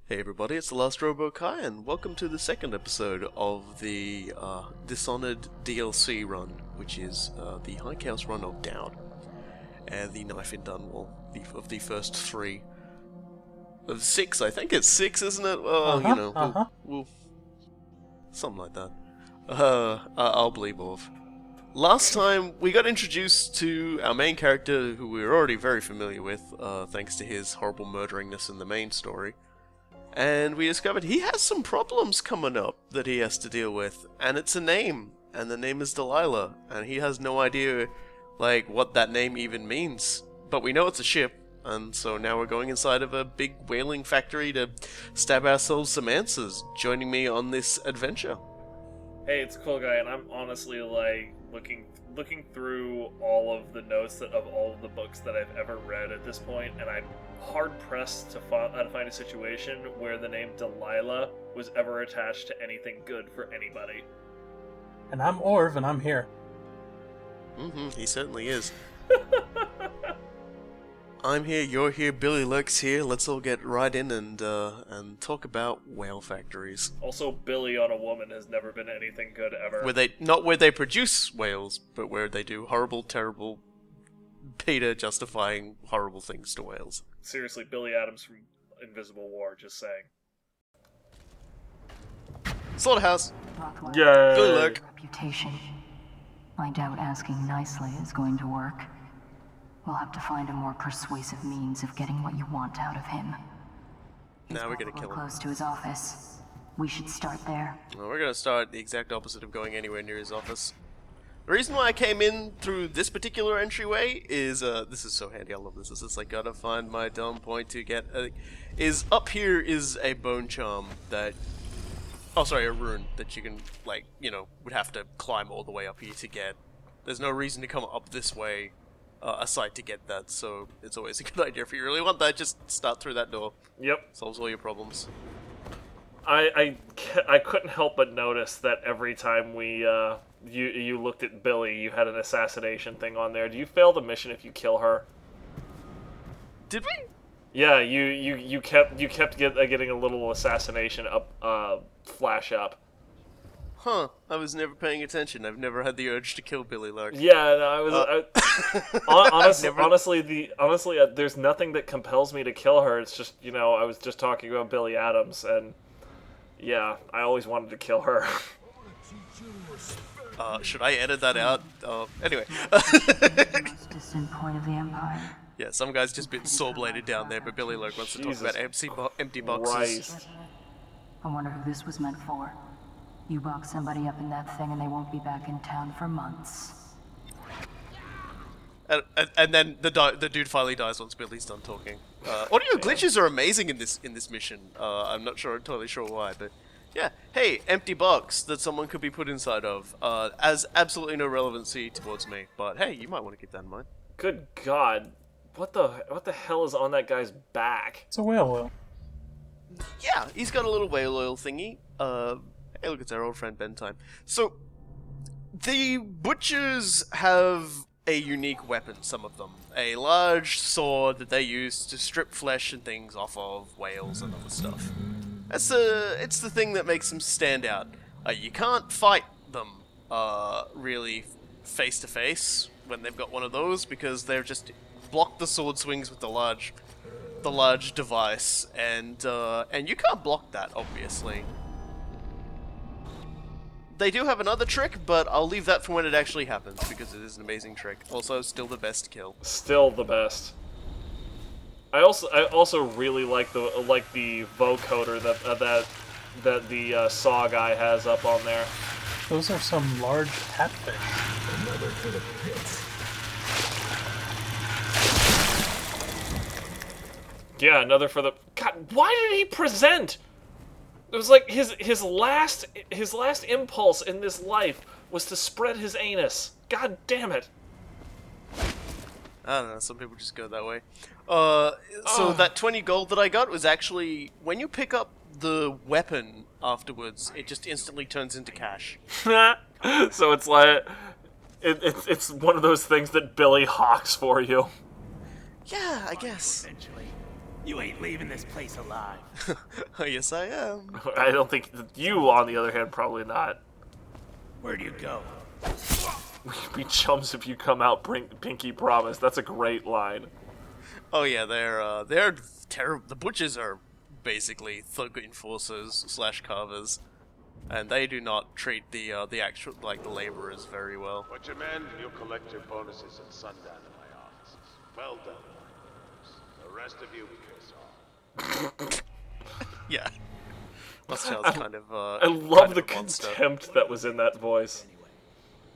Hey everybody, it's the Last Robo Kai, and welcome to the second episode of the Dishonored DLC run, which is the High Chaos run of Daud, and the Knife in Dunwall, of the first three. Of six, I think it's six, isn't it? Well, we'll something like that. I'll believe off. Last time, we got introduced to our main character, who we were already very familiar with, thanks to his horrible murderingness in the main story. And we discovered he has some problems coming up that he has to deal with, and it's a name, and the name is Delilah, and he has no idea, what that name even means. But we know it's a ship, and so now we're going inside of a big whaling factory to stab ourselves some answers. Joining me on this adventure. Hey, it's Cool Guy, and I'm honestly, looking through all of the notes of all of the books that I've ever read at this point, and I'm hard-pressed to find a situation where the name Delilah was ever attached to anything good for anybody. And I'm Orv, and I'm here. He certainly is. I'm here, you're here, Billy Lurk's here. Let's all get right in and talk about whale factories. Also, Billy on a woman has never been anything good ever. Not where they produce whales, but where they do horrible, terrible, Peter justifying horrible things to whales. Seriously, Billy Adams from Invisible War, just saying. Slaughterhouse. Rothwild. Yay! Billy Lurk. Reputation. I doubt asking nicely is going to work. We'll have to find a more persuasive means of getting what you want out of him. Now we're gonna kill him. Close to his office. We should start there. Well, we're gonna start the exact opposite of going anywhere near his office. The reason why I came in through this particular entryway is, this is so handy, I love this. It's just like, gotta find my dumb point to get, is up here is a bone charm that, a rune that you can, would have to climb all the way up here to get. There's no reason to come up this way, aside to get that, so it's always a good idea if you really want that, just start through that door. Yep. Solves all your problems. I couldn't help but notice that every time you looked at Billy, you had an assassination thing on there. Do you fail the mission if you kill her? Did we? Yeah, you kept getting a little assassination flash up. Huh, I was never paying attention. I've never had the urge to kill Billy Lark. Yeah, no, honestly, there's nothing that compels me to kill her. It's just, I was just talking about Billy Adams, and yeah, I always wanted to kill her. Should I edit that out? Anyway. The most distant point of the Empire. Yeah, some guy's just been saw-bladed down there, but Billy Lark wants to talk about empty boxes. Christ. I wonder who this was meant for. You box somebody up in that thing and they won't be back in town for months. And then the dude finally dies once Billy's done talking. Audio glitches are amazing in this mission. I'm not entirely sure why, but yeah. Hey, empty box that someone could be put inside of. Has absolutely no relevancy towards me, but hey, you might want to keep that in mind. Good God, what the hell is on that guy's back? It's a whale oil. Yeah, he's got a little whale oil thingy. Hey, look, it's our old friend Ben Time. So, the butchers have a unique weapon, some of them. A large sword that they use to strip flesh and things off of whales and other stuff. It's the thing that makes them stand out. You can't fight them, really face to face when they've got one of those, because they're just block the sword swings with the large device, and you can't block that, obviously. They do have another trick, but I'll leave that for when it actually happens, because it is an amazing trick. Also, still the best kill. Still the best. I also really like the vocoder that the saw guy has up on there. Those are some large catfish. Another for the pits. Yeah, another for the... God, why did he present? It was like his last impulse in this life was to spread his anus. God damn it. I don't know, some people just go that way. So that 20 gold that I got was actually, when you pick up the weapon afterwards, it just instantly turns into cash. So it's like, it's one of those things that Billy hawks for you. Yeah, I guess. You ain't leaving this place alive. Oh, yes, I am. I don't think you, on the other hand, probably not. Where do you go? We chums if you come out, pinky promise. That's a great line. Oh yeah, they're terrible. The butchers are basically thug enforcers / carvers, and they do not treat the actual the laborers very well. Butcher men, you'll collect your bonuses at sundown in my offices. Well done. The rest of you piss off. Yeah. Rothschild's kind of. I love the contempt that was in that voice.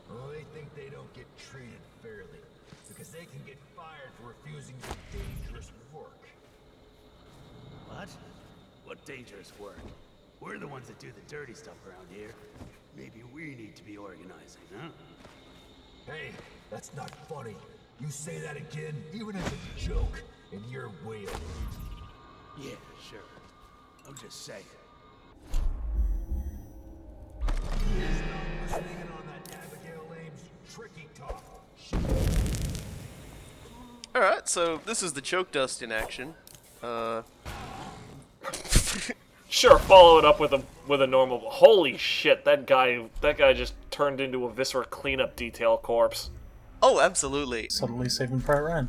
Well, they think they don't get treated fairly, because they can get fired for refusing to do dangerous work. What? What dangerous work? We're the ones that do the dirty stuff around here. Maybe we need to be organizing, huh? Hey, that's not funny. You say that again, even as a joke, and you're wailing. Yeah, sure. I'm just saying. Stop listening in on that Abigail Ames tricky talk. Alright, so this is the choke dust in action. Sure, follow it up with a normal. Holy shit! That guy just turned into a viscera cleanup detail corpse. Oh, absolutely. Suddenly saving Private Ryan.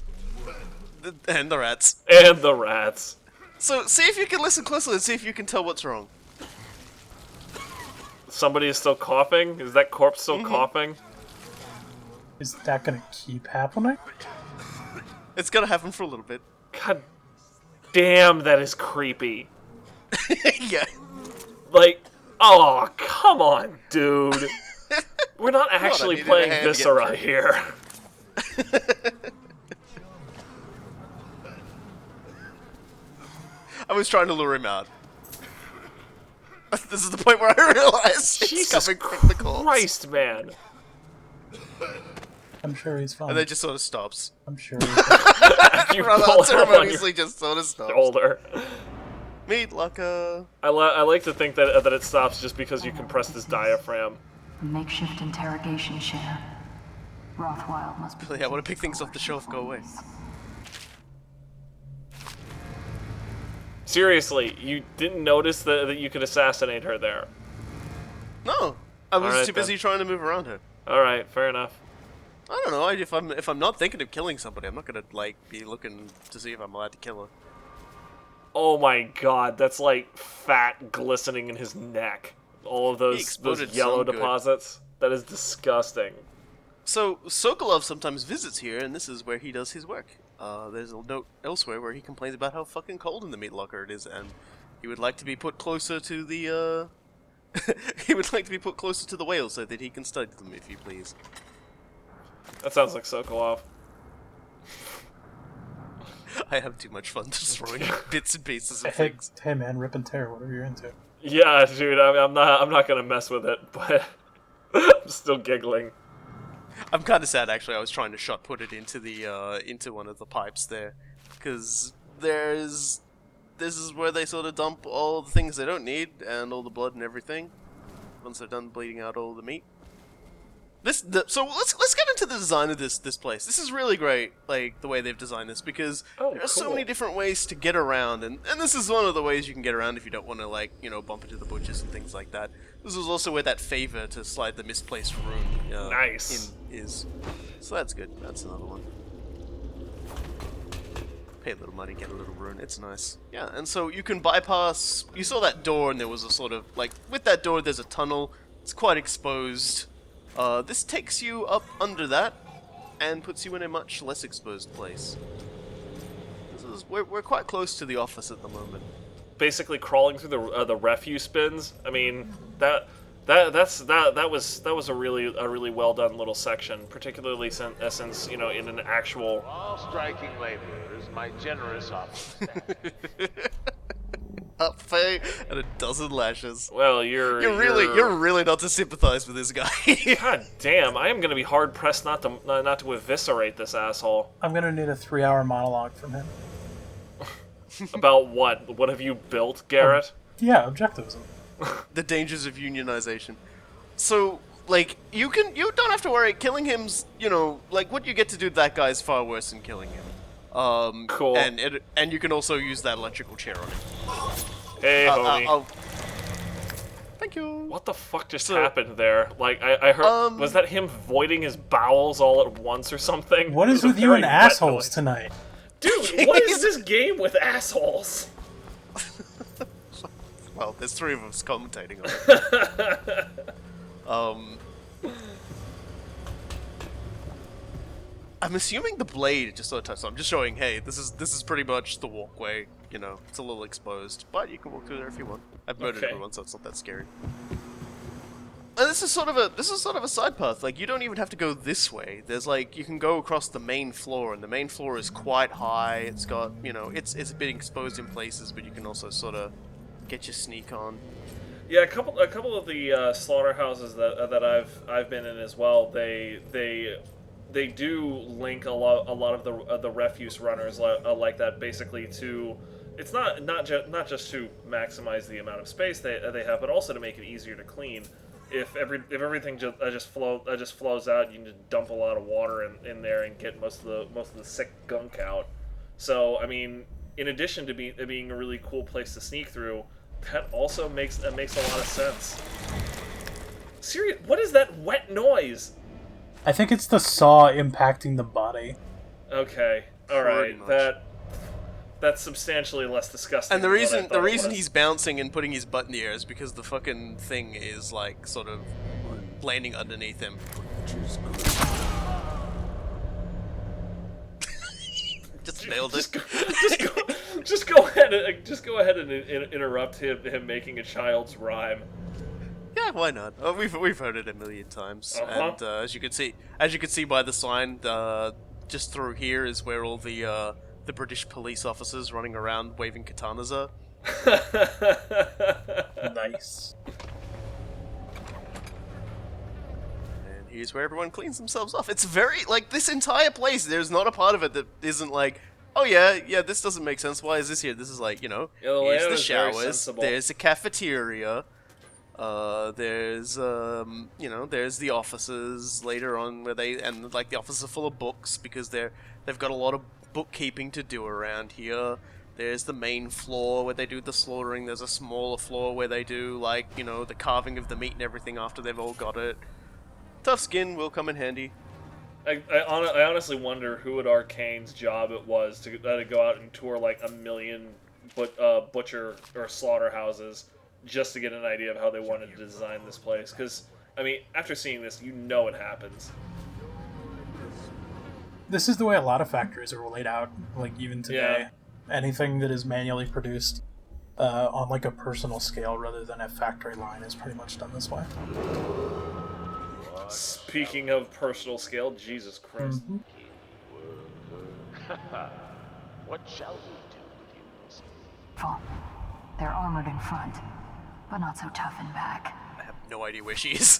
And the rats. And the rats. So, see if you can listen closely and see if you can tell what's wrong. Somebody is still coughing? Is that corpse still coughing? Is that gonna keep happening? It's gonna happen for a little bit. God damn, that is creepy. Yeah. Like, oh, come on, dude. We're not actually needed a playing hand to get Viscera through. here. I was trying to lure him out. This is the point where I realize it's Jesus coming from the corpse. Christ, man. I'm sure he's fine. And then just sort of stops. I'm sure he's fine. You Rather pull it up on your unceremoniously just sort of stops. shoulder. Meat locker. I like to think that it stops just because you compressed his diaphragm. Makeshift interrogation chair. Rothwild must be. Yeah, I want to pick things off the shelf. Go away. Seriously, you didn't notice that you could assassinate her there. No, I was Alright, too busy then. trying to move around her. Alright, fair enough. I don't know. If I'm not thinking of killing somebody, I'm not gonna be looking to see if I'm allowed to kill her. Oh my god, that's like fat glistening in his neck. All of those exploded yellow some good. deposits. That is disgusting. So Sokolov sometimes visits here, and this is where he does his work. There's a note elsewhere where he complains about how fucking cold in the meat locker it is, and he would like to be put closer to the he would like to be put closer to the whales so that he can study them, if you please. That sounds like Sokolov. I have too much fun destroying bits and pieces of Hey, things. hey man, rip and tear, whatever you're into. Yeah, dude, I'm not gonna mess with it, but I'm still giggling. I'm kind of sad, actually. I was trying to shot put it into the into one of the pipes there, because this is where they sort of dump all the things they don't need and all the blood and everything once they're done bleeding out all the meat. So let's get into the design of this place. This is really great, like the way they've designed this, because there are so many different ways to get around, and this is one of the ways you can get around if you don't want to bump into the butchers and things like that. This is also where that favor to slide the misplaced rune Nice. is. So that's good. That's another one. Pay a little money, get a little rune. It's nice. Yeah, and so you can bypass. You saw that door, and there was a sort of with that door. There's a tunnel. It's quite exposed. This takes you up under that and puts you in a much less exposed place. We're quite close to the office at the moment. Basically, crawling through the refuse bins. I mean, that was a really well done little section, particularly since in an actual. All striking laborers, my generous office staff. Up pay and a dozen lashes. Well, you're really not to sympathize with this guy. God damn! I am gonna be hard pressed not to eviscerate this asshole. I'm gonna need a 3-hour monologue from him. About what? What have you built, Garrett? Yeah, objectives. The dangers of unionization. So, you don't have to worry. Killing him's, what you get to do to that guy is far worse than killing him. Cool. And you can also use that electrical chair on it. Hey, homie. Thank you. What the fuck just happened there? Like, I heard... was that him voiding his bowels all at once or something? What is with you and assholes tonight? Dude, what is this game with assholes? Well, there's 3 of us commentating on it. I'm assuming the blade just sort of touched on. I'm just showing, hey, this is pretty much the walkway. You know, it's a little exposed, but you can walk through there if you want. I've murdered everyone, so it's not that scary. And this is sort of a side path. Like, you don't even have to go this way. There's like, you can go across the main floor, and the main floor is quite high. It's got, you know, it's a bit exposed in places, but you can also sort of get your sneak on. Yeah, a couple of the slaughterhouses that I've been in as well. They do link a lot of the refuse runners like that, basically to. It's not just to maximize the amount of space they have, but also to make it easier to clean. If everything just flows out, you can just dump a lot of water in there and get most of the sick gunk out. So I mean, in addition to being a really cool place to sneak through, that also makes a lot of sense. Serious, what is that wet noise? I think it's the saw impacting the body. Okay, all right, that's substantially less disgusting. And the reason he's bouncing and putting his butt in the air is because the fucking thing is like sort of landing underneath him. Just nailed it. Just go ahead and interrupt him making a child's rhyme. Yeah, why not? We've heard it a million times, and as you can see by the sign, just through here is where all the British police officers running around waving katanas are. Nice. And here's where everyone cleans themselves off. It's very, like, this entire place, there's not a part of it that isn't like, oh yeah, this doesn't make sense, why is this here? This is like, you know, here's the showers, there's a cafeteria, there's, you know, there's the offices later on where like, the offices are full of books because they've got a lot of bookkeeping to do around here. There's the main floor where they do the slaughtering. There's a smaller floor where they do, like, you know, the carving of the meat and everything after they've all got it. Tough skin will come in handy. I honestly wonder who at Arcane's job it was to go out and tour like a million butcher or slaughterhouses just to get an idea of how they wanted to design this place. Because, I mean, after seeing this, you know it happens. This is the way a lot of factories are laid out, like, even today. Yeah. Anything that is manually produced on, like, a personal scale rather than a factory line is pretty much done this way. Speaking of personal scale, Jesus Christ. Mm-hmm. What shall we do with you, Miss? Well, they're armored in front, but not so tough in back. I have no idea where she is.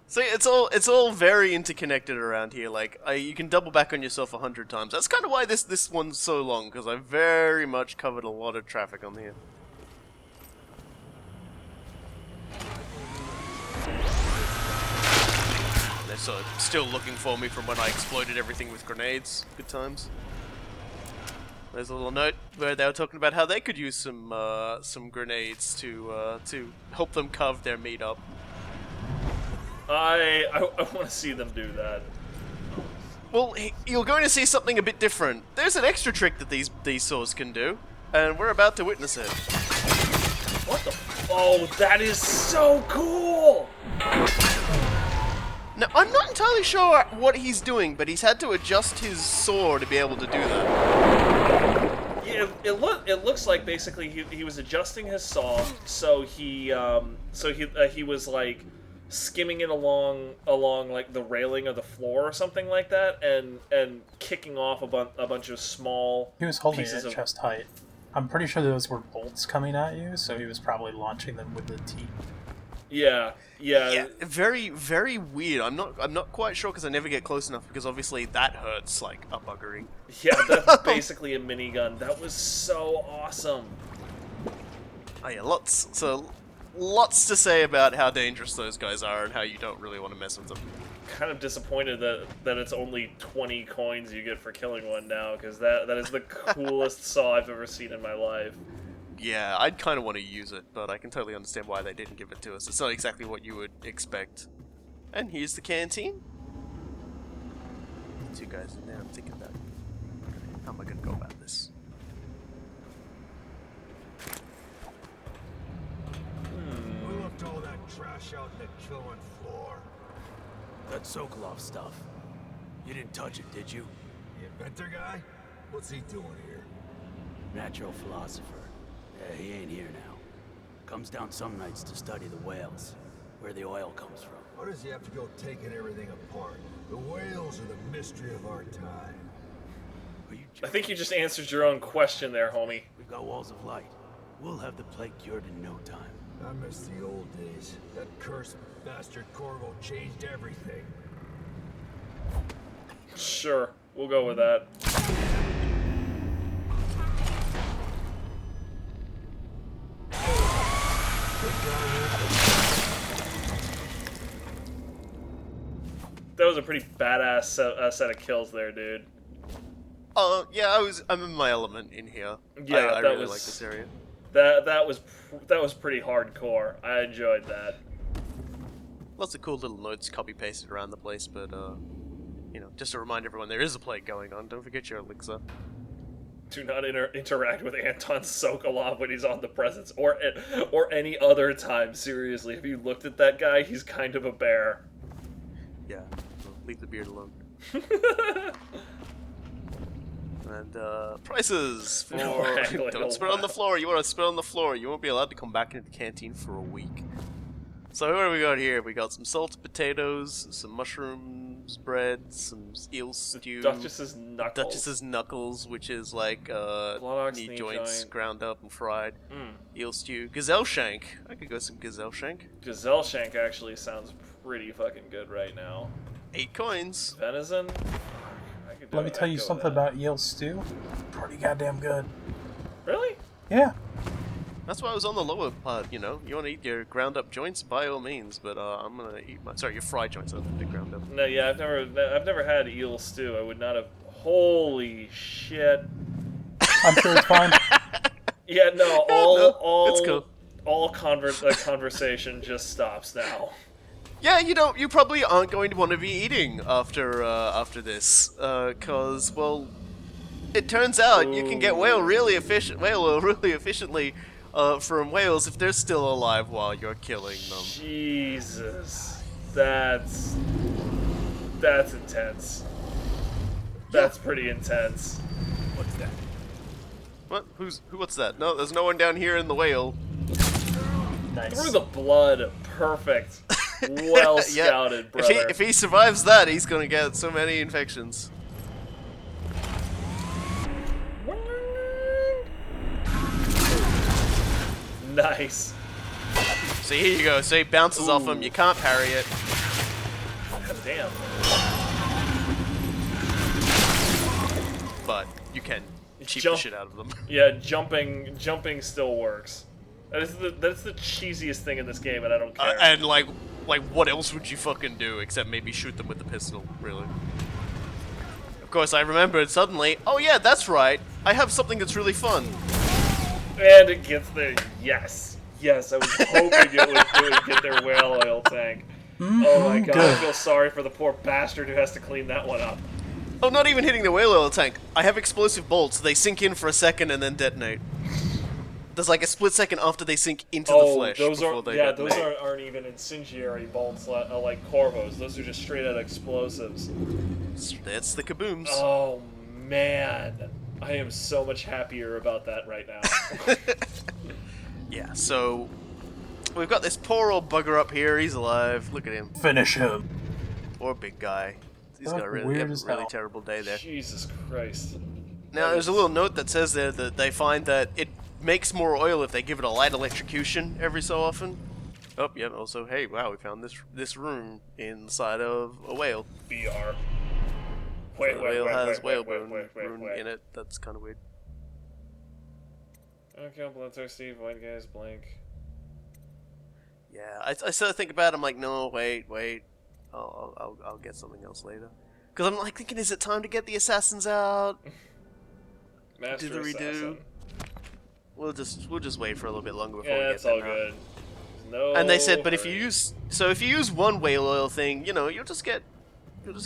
See, it's all very interconnected around here. Like, you can double back on yourself 100 times. That's kind of why this one's so long, because I very much covered a lot of traffic on here. They're sort of still looking for me from when I exploded everything with grenades. Good times. There's a little note where they were talking about how they could use some grenades to help them carve their meat up. I want to see them do that. Well, you're going to see something a bit different. There's an extra trick that these saws can do, and we're about to witness it. What the? Oh, that is so cool! Now, I'm not entirely sure what he's doing, but he's had to adjust his saw to be able to do that. Yeah, it looks like basically he was adjusting his saw, so he was like skimming it along like the railing of the floor or something like that, and kicking off a bunch of small. He was holding it at chest height. I'm pretty sure those were bolts coming at you, so he was probably launching them with the teeth. Yeah. Very, very weird. I'm not quite sure because I never get close enough because obviously that hurts like a buggery. Yeah, that's basically a minigun. That was so awesome. Oh yeah, lots to say about how dangerous those guys are and how you don't really want to mess with them. kind of disappointed that it's only 20 coins you get for killing one now, because that is the coolest saw I've ever seen in my life. Yeah, I'd kind of want to use it, but I can totally understand why they didn't give it to us. It's not exactly what you would expect. And here's the canteen. Two guys in there. I'm thinking about how am I going to go about this. We left all that trash out in the killing floor. That Sokolov stuff. You didn't touch it, did you? The inventor guy? What's he doing here? Natural philosopher. Yeah, he ain't here now. Comes down some nights to study the whales, where the oil comes from. Why does he have to go taking everything apart? The whales are the mystery of our time. I think you just answered your own question there, homie. We've got walls of light. We'll have the plague cured in no time. I miss the old days. That cursed bastard Corvo changed everything. Sure, we'll go with that. That was a pretty badass set of kills there, dude. Yeah, I'm in my element in here. Yeah, I that really was, like this area. That was pretty hardcore. I enjoyed that. Lots of cool little notes copy pasted around the place, but you know, just to remind everyone there is a plague going on. Don't forget your elixir. Do not interact with Anton Sokolov when he's on the presence, or any other time. Seriously, if you looked at that guy, he's kind of a bear. Yeah, well, leave the beard alone. And prices for don't spit on the floor. You want to spit on the floor, you won't be allowed to come back into the canteen for a week. So what do we got here? We got some salted potatoes, some mushrooms, bread, some eel stew. Duchess's knuckles. Duchess's knuckles, which is like knee joints ground up and fried. Eel stew. Gazelle shank. I could go some gazelle shank. Gazelle shank actually sounds pretty fucking good right now. 8 coins. Venison. Let me tell you something about eel stew. Pretty goddamn good. Really? Yeah. That's why I was on the lower part, you know. You want to eat your ground up joints, by all means, but I'm gonna eat your fried joints. I don't think ground up. No, yeah, I've never had eel stew. I would not have. Holy shit! I'm sure it's fine. Yeah, no, it's cool. All conversation just stops now. Yeah, you probably aren't going to want to be eating after this, cause well, it turns out you can get whale oil really efficiently. From whales if they're still alive while you're killing them. Jesus, that's intense. That's pretty intense. What's that? What? What's that? No, there's no one down here in the whale. Nice. Through the blood, perfect. Well scouted, yeah. brother. If he survives that, he's gonna get so many infections. Nice. So here you go. So he bounces off him. You can't parry it. God damn. But you can cheat the shit out of them. Yeah, jumping still works. That's the cheesiest thing in this game, and I don't care. And like what else would you fucking do except maybe shoot them with the pistol? Really. Of course, I remembered suddenly. Oh yeah, that's right. I have something that's really fun. And it gets there. Yes. I was hoping it would get their whale oil tank. Oh my god, good. I feel sorry for the poor bastard who has to clean that one up. Oh, not even hitting the whale oil tank. I have explosive bolts. They sink in for a second and then detonate. There's like a split second after they sink into the flesh before they detonate. Those aren't even incendiary bolts like Corvos. Those are just straight out explosives. That's the kabooms. Oh man. I am so much happier about that right now. Yeah, so we've got this poor old bugger up here. He's alive. Look at him. Finish him. Poor big guy. He's got a really terrible day there. Jesus Christ. Now, there's a little note that says there that they find that it makes more oil if they give it a light electrocution every so often. Oh, yeah, also, hey, wow, we found this room inside of a whale. BR. The whale has whalebone in it. That's kind of weird. Okay, bloodthirsty, void guys, blank. Yeah, I sort of think about it, I'm like, no, wait. I'll get something else later. Because I'm like thinking, is it time to get the assassins out? Master Do the redo? Assassin. We'll just wait for a little bit longer before Yeah, we get it's there all now. good. No. And they said, but if you hurry. use one whale oil thing, you'll just get a lot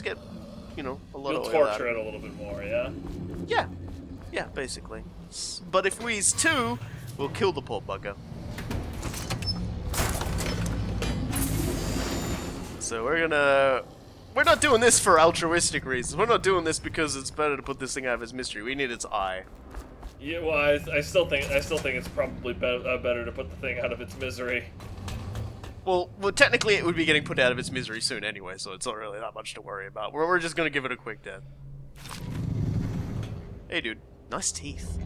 You'll of oil out torture of it a little bit more, yeah. Yeah, basically. But if we use 2, we'll kill the poor bugger. So we're not doing this for altruistic reasons. We're not doing this because it's better to put this thing out of its mystery. We need its eye. Yeah, well, I still think it's probably better to put the thing out of its misery. Well, technically it would be getting put out of its misery soon anyway, so it's not really that much to worry about. We're just gonna give it a quick death. Hey, dude. Nice teeth.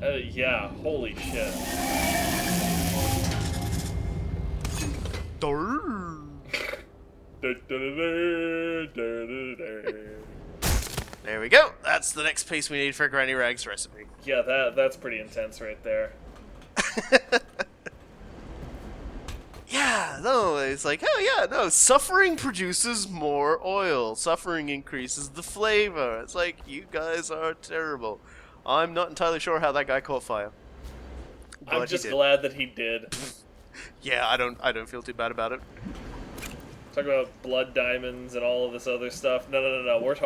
Yeah, holy shit. There we go. That's the next piece we need for Granny Rag's recipe. Yeah, that's pretty intense right there. Yeah, no, it's like, hell yeah, no, suffering produces more oil. Suffering increases the flavor. It's like, you guys are terrible. I'm not entirely sure how that guy caught fire. I'm just glad that he did. Yeah, I don't feel too bad about it. Talk about blood diamonds and all of this other stuff. No. We're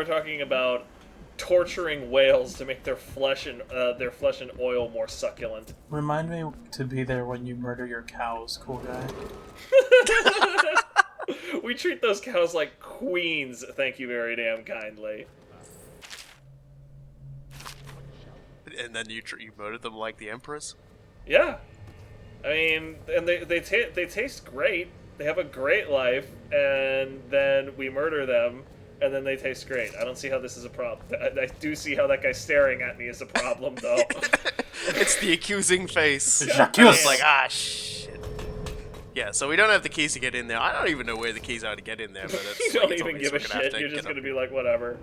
talking about torturing whales to make their flesh and oil more succulent. Remind me to be there when you murder your cows, cool guy. We treat those cows like queens, thank you very damn kindly. And then you murdered them like the Empress? Yeah. I mean, and they taste great. They have a great life, and then we murder them, and then they taste great. I don't see how this is a problem. I do see how that guy staring at me is a problem, though. It's the accusing face. J'accuse. It's like, shit. Yeah, so we don't have the keys to get in there. I don't even know where the keys are to get in there, but it's You like, don't it's even obvious give a we're gonna have shit. You're just get gonna up. be like, whatever.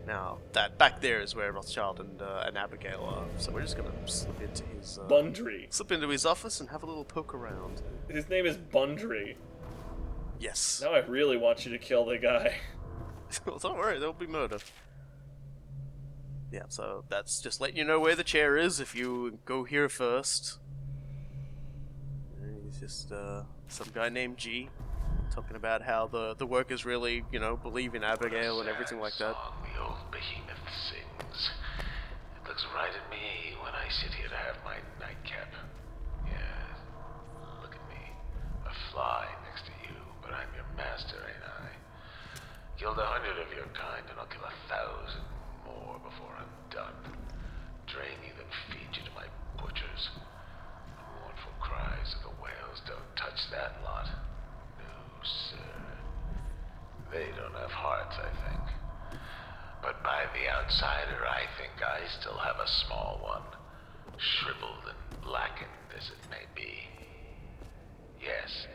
Now, that back there is where Rothschild and Abigail are, so we're just gonna slip into his office and have a little poke around. His name is Bundry. Yes. Now I really want you to kill the guy. Well, don't worry, there'll be murder. Yeah, so that's just letting you know where the chair is if you go here first. And he's just some guy named G, talking about how the workers really, believe in Abigail and everything like that. Song the old behemoth sings. It looks right at me when I sit here to have my nightcap. Yeah, look at me. A fly next to you, but I'm your master, ain't I? Killed 100 of your kind, and I'll kill 1,000 more before I'm done. Drain you, then feed you to my butchers. The mournful cries of the whales don't touch that lot. No, sir. They don't have hearts, I think. But by the outsider, I think I still have a small one. Shriveled and blackened as it may be. Yes,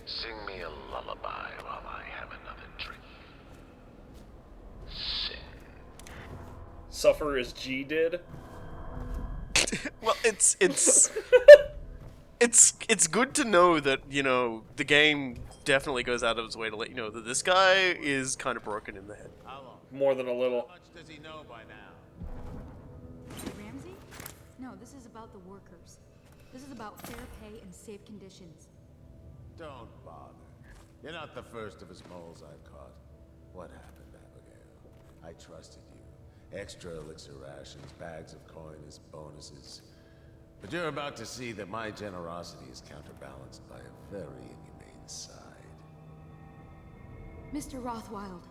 sing me a lullaby while I have another drink. Sing. Suffer as G did. Well, it's it's good to know that, the game definitely goes out of its way to let you know that this guy is kind of broken in the head. More than a little. How much does he know by now? Ramsey? No, this is about the workers. This is about fair pay and safe conditions. Don't bother. You're not the first of his moles I've caught. What happened, Abigail? I trusted you. Extra elixir rations, bags of coin as bonuses. But you're about to see that my generosity is counterbalanced by a very inhumane side. Mr. Rothwild,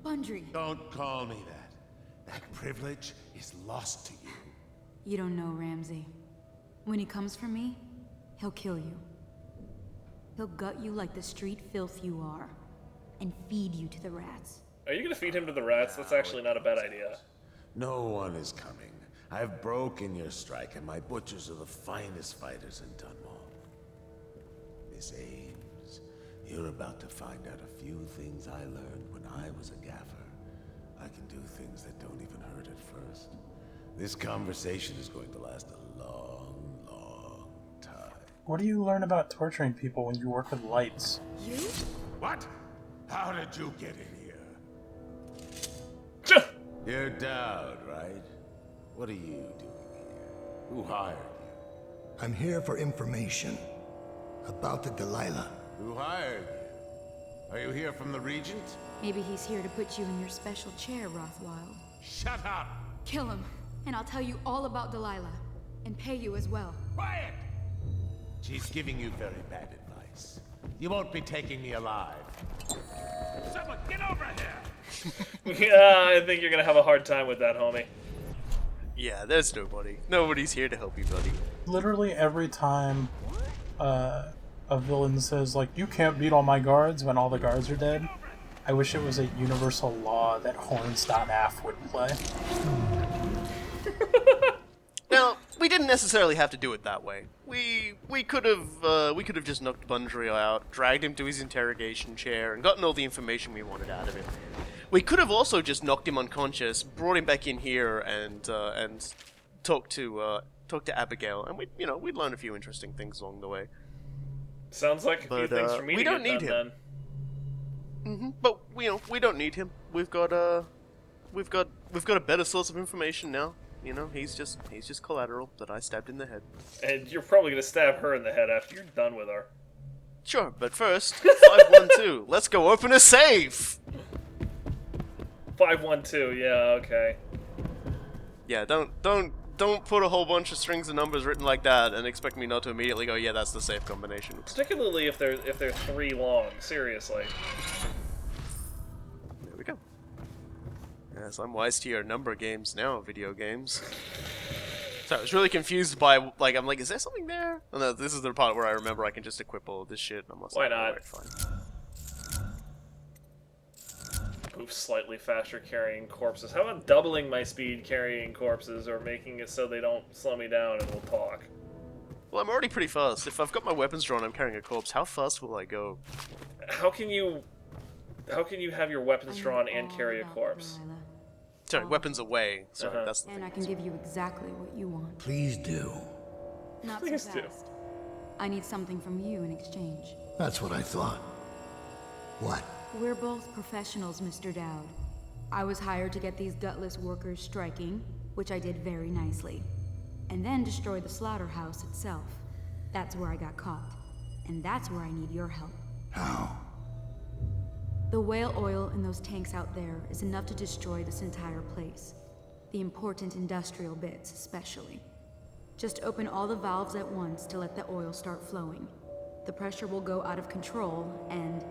Bundry. Don't call me that. That privilege is lost to you. You don't know Ramsey. When he comes for me, he'll kill you. He'll gut you like the street filth you are, and feed you to the rats. Are you gonna feed him to the rats? That's actually not a bad idea. No one is coming. I've broken your strike, and my butchers are the finest fighters in Dunwall. Miss Ames, you're about to find out a few things I learned when I was a gaffer. I can do things that don't even hurt at first. This conversation is going to last a long, long time. What do you learn about torturing people when you work with lights? You? What? How did you get in here? You're Daud, right? What are you doing here? Who hired you? I'm here for information about the Delilah. Who hired you? Are you here from the Regent? Maybe he's here to put you in your special chair, Rothwild. Shut up! Kill him, and I'll tell you all about Delilah. And pay you as well. Quiet! She's giving you very bad advice. You won't be taking me alive. Someone, get over here! Yeah, I think you're gonna have a hard time with that, homie. Yeah, there's nobody. Nobody's here to help you, buddy. Literally every time a villain says, like, you can't beat all my guards when all the guards are dead, I wish it was a universal law that horns.af would play. Now, we didn't necessarily have to do it that way. We could have just knocked Bundry out, dragged him to his interrogation chair, and gotten all the information we wanted out of him. We could have also just knocked him unconscious, brought him back in here, and talked to Abigail, and we'd learn a few interesting things along the way. Sounds like a few things for me we to don't get need done, him. But we don't need him. We've got a better source of information now. He's just collateral that I stabbed in the head. then. And you're probably gonna stab her in the head after you're done with her. Sure, but first, 512. Let's go open a safe. 512. Yeah. Okay. Yeah, don't put a whole bunch of strings of numbers written like that and expect me not to immediately go, yeah, that's the safe combination. Particularly if they're 3 long. Seriously. There we go. Yes, I'm wise to your number games now, video games. So I was really confused by, I'm like, is there something there? And then this is the part where I remember I can just equip all of this shit. And I'm Why not? Alright, fine. Move slightly faster carrying corpses. How about doubling my speed carrying corpses, or making it so they don't slow me down and we'll talk? Well, I'm already pretty fast. If I've got my weapons drawn, I'm carrying a corpse. How fast will I go? How can you have your weapons drawn and carry a corpse? Sorry, weapons away. Sorry, that's the And thing. I can give you exactly what you want. Please do. Not Please so do. fast. I need something from you in exchange. That's what I thought. What? We're both professionals, Mr. Daud. I was hired to get these gutless workers striking, which I did very nicely. And then destroy the slaughterhouse itself. That's where I got caught. And that's where I need your help. How? The whale oil in those tanks out there is enough to destroy this entire place. The important industrial bits, especially. Just open all the valves at once to let the oil start flowing. The pressure will go out of control, and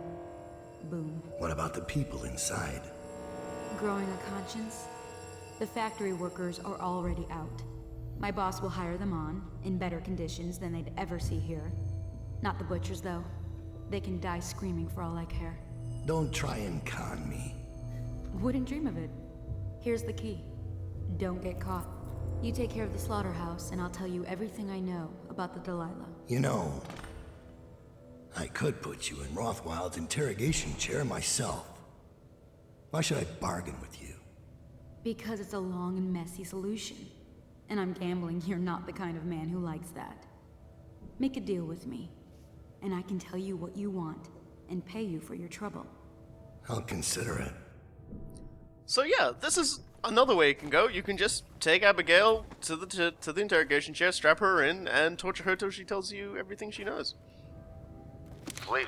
boom. What about the people inside? Growing a conscience? The factory workers are already out. My boss will hire them on, in better conditions than they'd ever see here. Not the butchers, though. They can die screaming for all I care. Don't try and con me. Wouldn't dream of it. Here's the key. Don't get caught. You take care of the slaughterhouse, and I'll tell you everything I know about the Delilah. You know, I could put you in Rothwild's interrogation chair myself. Why should I bargain with you? Because it's a long and messy solution. And I'm gambling you're not the kind of man who likes that. Make a deal with me, and I can tell you what you want, and pay you for your trouble. I'll consider it. So yeah, this is another way it can go. You can just take Abigail to the interrogation chair, strap her in, and torture her till she tells you everything she knows. Fleet.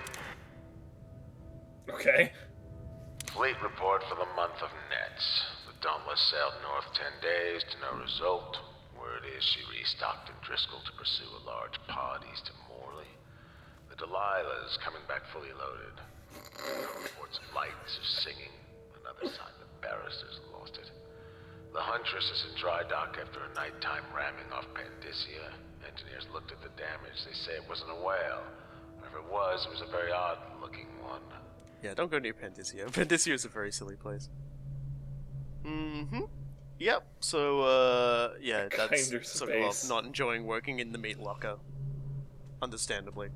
Okay. Fleet report for the month of Nets. The Dauntless sailed north 10 days to no result. Word is she restocked in Driscoll to pursue a large pod east of Morley. The Delilah is coming back fully loaded. Reports of lights, of singing. Another sign the barristers lost it. The Huntress is in dry dock after a nighttime ramming off Pandyssia. Engineers looked at the damage. They say it wasn't a whale. Or if it was a very odd-looking one. Yeah, don't go near Pandyssia. Pandyssia is a very silly place. Yep, so, yeah, that's Kinder sort of space. not enjoying working in the meat locker. Understandably.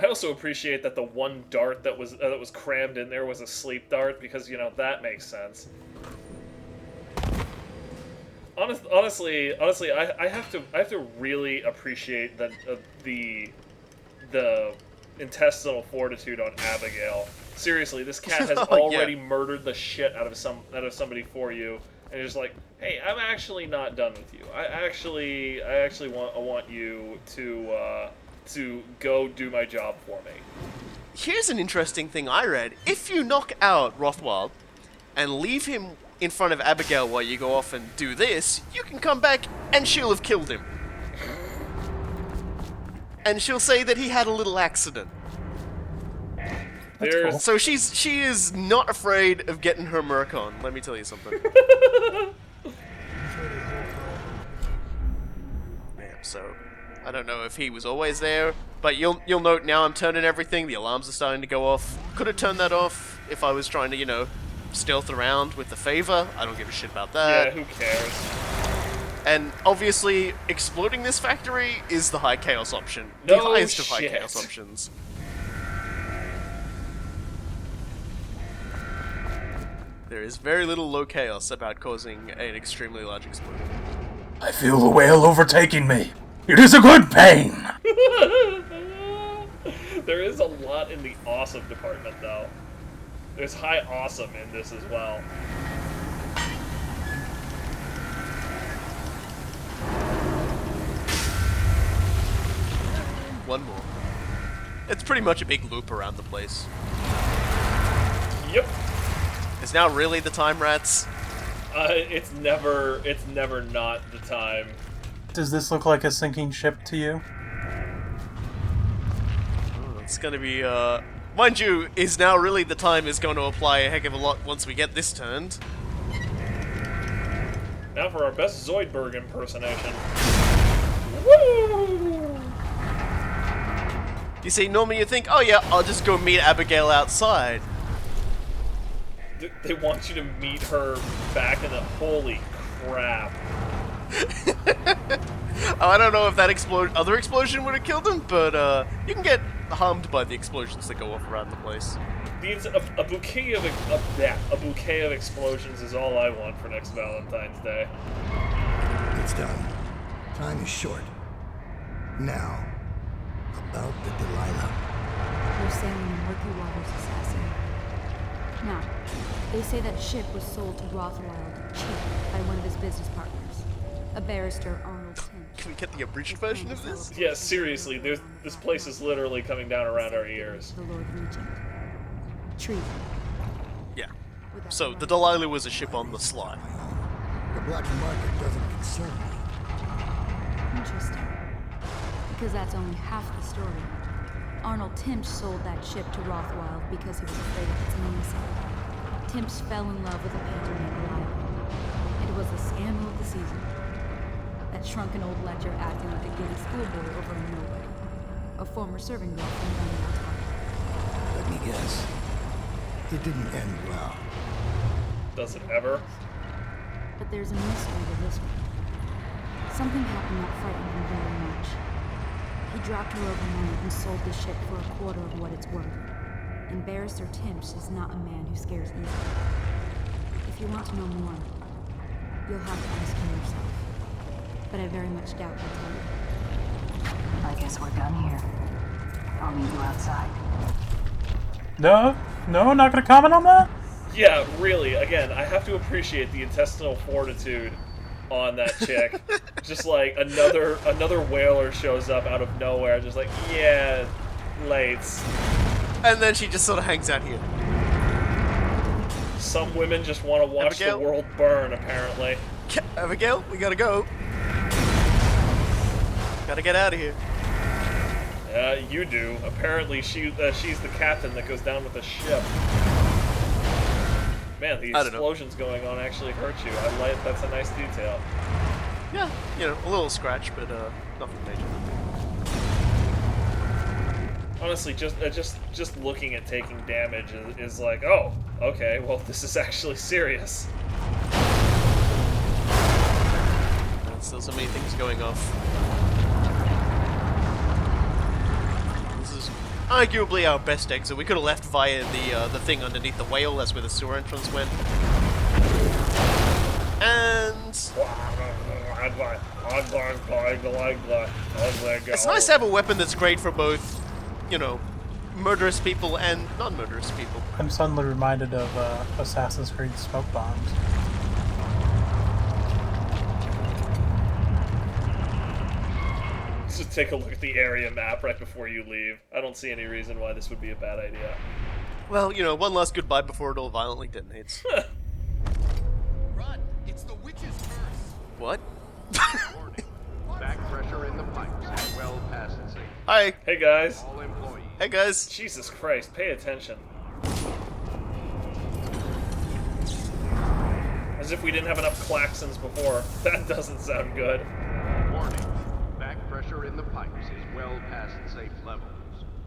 I also appreciate that the one dart that was crammed in there was a sleep dart, because that makes sense. Honestly, I have to really appreciate the intestinal fortitude on Abigail. Seriously, this cat has Oh, already yeah. murdered the shit out of somebody for you, and you're just like, hey, I'm actually not done with you. I actually want you to go do my job for me. Here's an interesting thing I read. If you knock out Rothwild and leave him in front of Abigail while you go off and do this, you can come back and she'll have killed him. And she'll say that he had a little accident. There's So she is not afraid of getting her merc on, let me tell you something. Yeah, so I don't know if he was always there, but you'll note now I'm turning everything, the alarms are starting to go off. Could have turned that off if I was trying to, you know, stealth around with the favor. I don't give a shit about that. yeah, who cares? And obviously, exploding this factory is the high chaos option. No the highest of high shit. chaos options. There is very little low chaos about causing an extremely large explosion. I feel the whale overtaking me. It is a good pain. There is a lot in the awesome department, though. There's high awesome in this as well. One more. It's pretty much a big loop around the place. Yep. Is now really the time, rats? It's never not the time. Does this look like a sinking ship to you? Oh, it's gonna be, mind you, is now really the time is going to apply a heck of a lot once we get this turned. Now for our best Zoidberg impersonation. Woo! You see, normally you think, oh yeah, I'll just go meet Abigail outside. They want you to meet her back in the... Holy crap. I don't know if that other explosion would have killed him, but you can get harmed by the explosions that go off around the place. A bouquet of explosions is all I want for next Valentine's Day. It's done. Time is short. Now, about the Delilah. They're sailing in murky waters, assassin. Now, they say that ship was sold to Rothwild cheap by one of his business partners, a barrister, Arnold Tim. Can we get the abridged version of this? Yeah, seriously, this place is literally coming down around our ears. The Lord Regent. Treason. Yeah. So, the Delilah was a ship on the sly. The black market doesn't concern me. Interesting. Because that's only half the story. Arnold Timsh sold that ship to Rothwild because he was afraid of its namesake. Timsh fell in love with a painter named Delilah. It was the scandal of the season. That shrunken old ledger acting like a giddy schoolboy over a nobody. A former serving girl from Dunwall City. Let me guess. It didn't end well. Does it ever? But there's a mystery to this one. Something happened that frightened him very much. He dropped her overnight and sold the ship for a quarter of what it's worth. And Barrister Timsh is not a man who scares easily. If you want to know more, you'll have to ask him yourself. But I very much doubt he'll tell you. I guess we're done here. I'll meet you outside. No, not gonna comment on that? Yeah, really, again, I have to appreciate the intestinal fortitude on that chick. Just like another whaler shows up out of nowhere, just like, yeah, lates. And then she just sort of hangs out here. Some women just want to watch Abigail? the world burn, apparently. Abigail, we gotta go. Gotta get out of here. You do. Apparently, she's the captain that goes down with the ship. Man, the explosions going on actually hurt you. I like that's a nice detail. Yeah, you know, a little scratch, but nothing major. Honestly, just looking at taking damage is like, oh, okay, well, this is actually serious. There's still so many things going off. This is arguably our best exit. We could have left via the thing underneath the whale. That's where the sewer entrance went. And it's nice to have a weapon that's great for both, you know, murderous people and non-murderous people. I'm suddenly reminded of Assassin's Creed smoke bombs. Just take a look at the area map right before you leave. I don't see any reason why this would be a bad idea. Well, one last goodbye before it all violently detonates. Run! It's the witch's curse! What? Warning. Back pressure in the pipes is well past its safe. Hi. Hey guys. All employees. Hey guys. Jesus Christ, pay attention. As if we didn't have enough klaxons before. That doesn't sound good. Warning. Back pressure in the pipes is well past safe levels.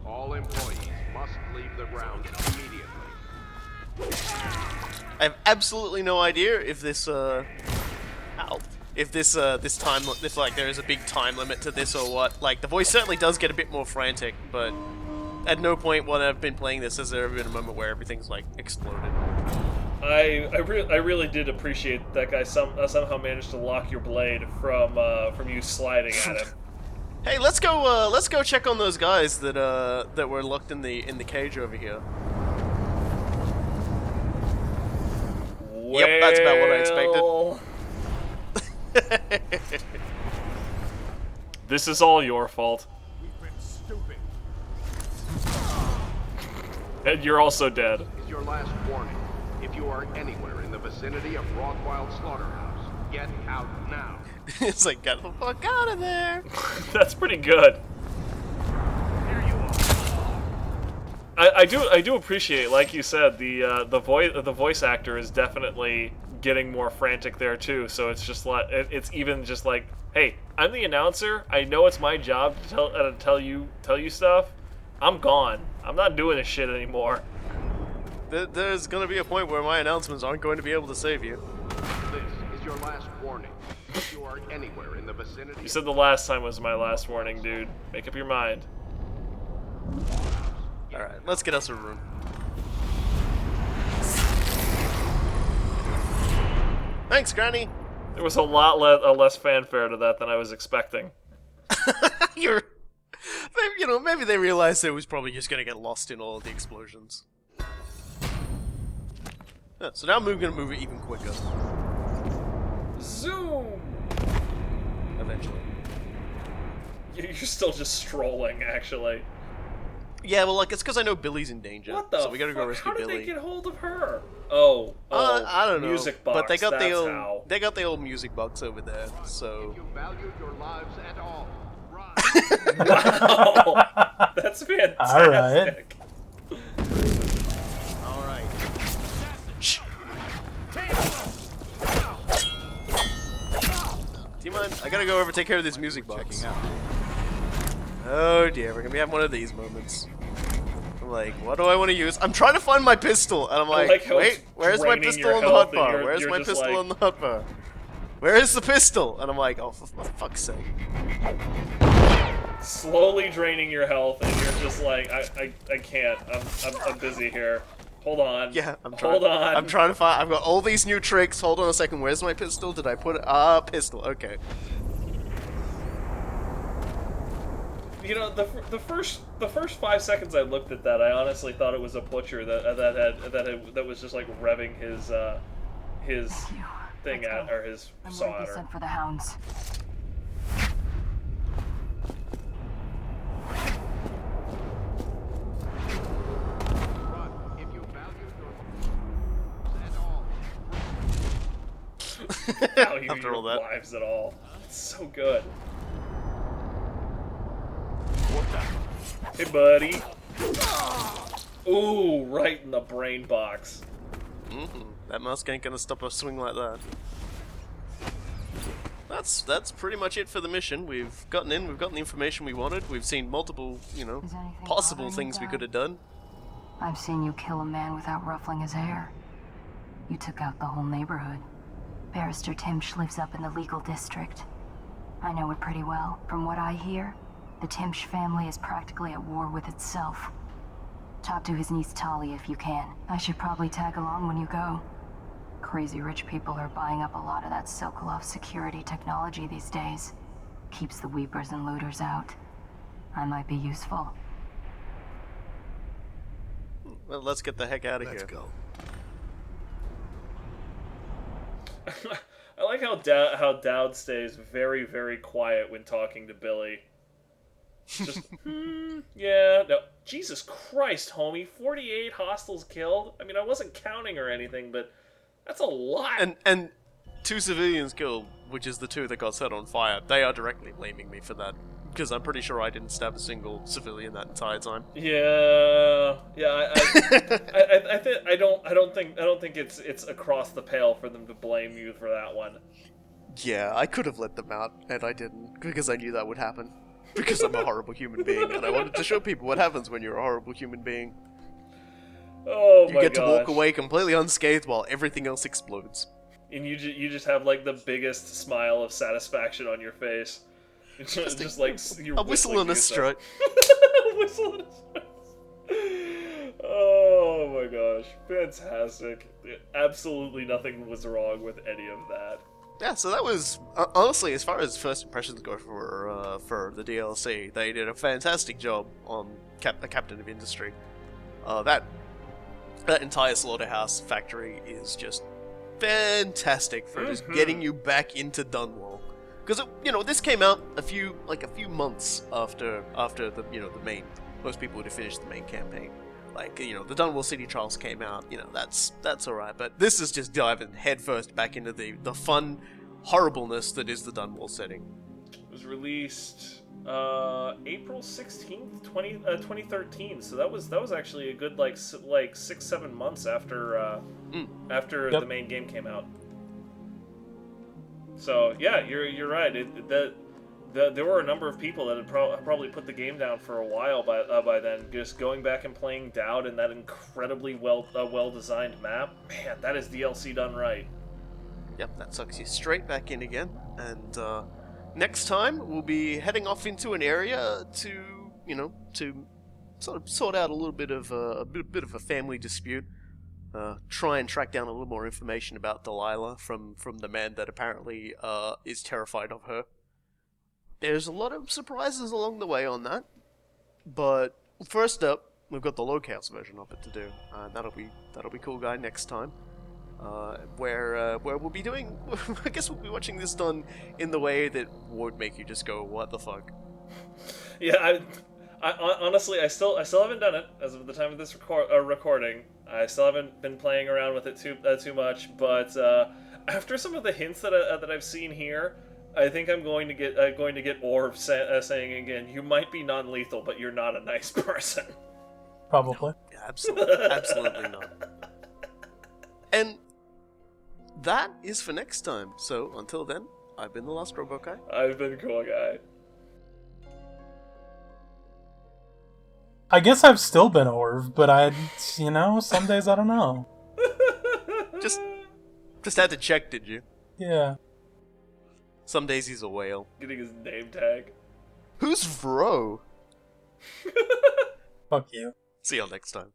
All employees must leave the ground immediately. I have absolutely no idea if this if like there is a big time limit to this or what. Like the voice certainly does get a bit more frantic, but at no point while I've been playing this has there ever been a moment where everything's like exploded. I really did appreciate that guy somehow managed to lock your blade from you sliding at him. Hey, let's go check on those guys that were locked in the cage over here. Well, yep, that's about what I expected. This is all your fault. We've been stupid. And you're also dead. Is your last warning. If you are anywhere in the vicinity of Rothwild Slaughterhouse, get out now. It's like, get the fuck out of there. That's pretty good. Here you are. I do appreciate, like you said, the voice actor is definitely getting more frantic there too. So it's just like it's even just like, hey, I'm the announcer. I know it's my job to tell you stuff. I'm gone. I'm not doing this shit anymore. There's gonna be a point where my announcements aren't going to be able to save you. This is your last warning. If you are anywhere in the vicinity. You said the last time was my last warning, dude. Make up your mind. Alright, let's get us a room. Thanks, Granny! There was a lot less fanfare to that than I was expecting. Maybe they realized it was probably just gonna get lost in all of the explosions. Yeah, so now we're gonna move it even quicker. Zoom! Eventually. You're still just strolling, actually. Yeah, well, like, it's because I know Billy's in danger. What the so we gotta go rescue How did Billy. they get hold of her? Oh, I don't know. Music box, but they got how. they got the old music box over there, so... If you valued your lives at all, run. Wow! That's fantastic. Alright. Alright. Shh. Do you mind? I gotta go over and take care of this music box. Oh dear, we're gonna be having one of these moments. I'm like, what do I want to use? I'm trying to find my pistol, and I'm like how wait, it's where's my draining pistol your on the health, hotbar? and Where's you're my just pistol like- on the hotbar? Where is the pistol? And I'm like, oh, for fuck's sake. Slowly draining your health, and you're just like, I can't. I'm busy here. Hold on. Yeah, I'm trying. Hold on. I'm trying to find. I've got all these new tricks. Hold on a second. Where's my pistol? Did I put it? Pistol. Okay. You know, the first 5 seconds I looked at that, I honestly thought it was a butcher that was just like revving his thing at, or his I'm saw going to at be her. sent for the hounds. Run. If you valued your lives at all. Value After your all that. lives at all. It's so good. Hey, buddy. Ooh, right in the brain box. That mask ain't gonna stop a swing like that. That's pretty much it for the mission. We've gotten in. We've gotten the information we wanted. We've seen multiple, Is anything possible bothering you, things we Daud? could have done. I've seen you kill a man without ruffling his hair. You took out the whole neighborhood. Barrister Timsh lives up in the legal district. I know it pretty well. From what I hear, the Timsh family is practically at war with itself. Talk to his niece Talia if you can. I should probably tag along when you go. Crazy rich people are buying up a lot of that Sokolov security technology these days. Keeps the weepers and looters out. I might be useful. Well, let's get the heck out of Let's here. go. I like how Daud stays very, very quiet when talking to Billy. Just, yeah, no. Jesus Christ, homie. 48 hostiles killed? I mean, I wasn't counting or anything, but that's a lot. And 2 civilians killed, which is the 2 that got set on fire. They are directly blaming me for that. Because I'm pretty sure I didn't stab a single civilian that entire time. Yeah. I don't think it's across the pale for them to blame you for that one. Yeah, I could have let them out, and I didn't, because I knew that would happen. Because I'm a horrible human being, and I wanted to show people what happens when you're a horrible human being. Oh my gosh. You get to walk away completely unscathed while everything else explodes. And you just have like the biggest smile of satisfaction on your face. It's just like you're a whistle and a strut. A whistle and a strut. Oh my gosh, fantastic! Absolutely nothing was wrong with any of that. Yeah, so that was honestly, as far as first impressions go for the DLC, they did a fantastic job on the Captain of Industry. That entire slaughterhouse factory is just fantastic for just getting you back into Dunwall. Because this came out a few months after the main, most people would have finished the main campaign. Like, the Dunwall City Trials came out, that's alright, but this is just diving headfirst back into the fun horribleness that is the Dunwall setting. It was released April 16th, 2013, so that was actually a good 6-7 months after the main game came out. So yeah, you're right. There were a number of people that had probably put the game down for a while by then. Just going back and playing Daud in that incredibly well designed map. Man, that is DLC done right. Yep, that sucks you straight back in again. And next time we'll be heading off into an area to sort of sort out a little bit of a a family dispute. Try and track down a little more information about Delilah from the man that apparently is terrified of her. There's a lot of surprises along the way on that, but first up, we've got the Locals version of it to do. That'll be cool, guy. Next time, where we'll be doing. I guess we'll be watching this done in the way that would make you just go, "What the fuck?" Yeah, I honestly, I still haven't done it as of the time of this recording. I still haven't been playing around with it too much, but after some of the hints that I've seen here, I think I'm going to get Orv saying again, "You might be non-lethal, but you're not a nice person." Probably. No, absolutely not. And that is for next time. So until then, I've been the Last Robot Guy. I've been Cool Guy. I guess I've still been Orv, but some days I don't know. Just had to check, did you? Yeah. Some days he's a whale. Getting his name tag. Who's Vro? Fuck you. See y'all next time.